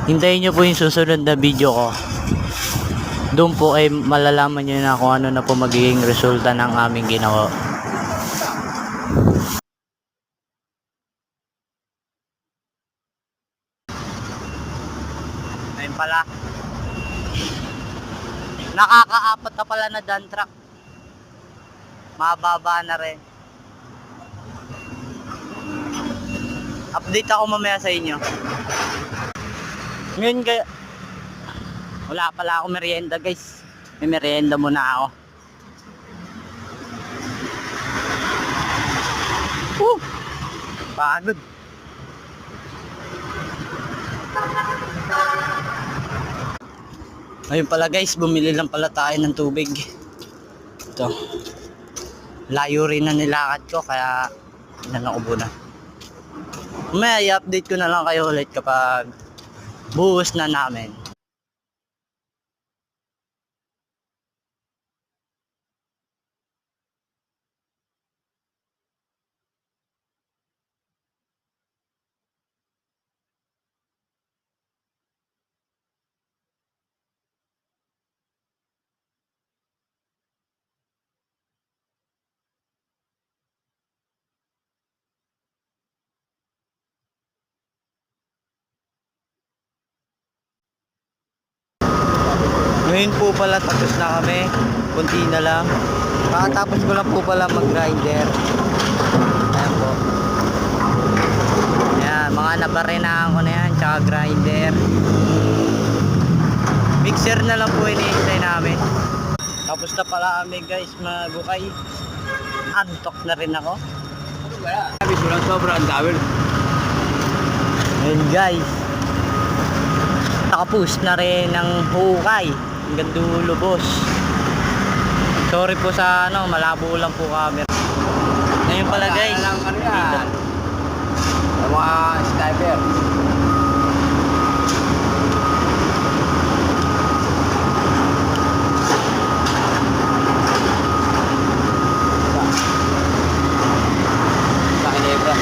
Hintayin nyo po yung susunod na video ko. Doon po ay malalaman nyo na kung ano na po magiging resulta ng aming ginawa. Ayun pala. Nakakaapat na pala na dump truck. Mababa na rin. Update ako mamaya sa inyo. Ngayon kaya wala pala ako merienda guys. May merienda muna ako. Pagod. Ayun pala guys, bumili lang pala tayo ng tubig. Ito. Layo rin na nilakad ko kaya nanaubo na. May i-update ko na lang kayo ulit kapag buhos na namin. Ngayon po pala tapos na kami. Kunti na lang. Kakatapos ko lang po pala mag-grinder. Ayan po. Ayan, mga nabarinahan ko na yan. Tsaka grinder. Mixer na lang po iniintay namin. Tapos na pala kami guys magukay. Antok na rin ako. Sobrang dami. Ayan guys. Nakapus na rin ng hukay. Hanggang dulo boss. Sorry po sa malabo lang po camera. Ngayon pala guys. Ano yan? Ang mga sniper. Sa Ginebra.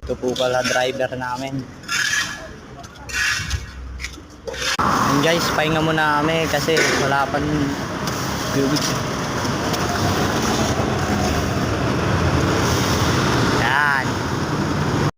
Ito po pala driver namin. And guys, pahinga muna kami kasi wala pang tubig. Yan.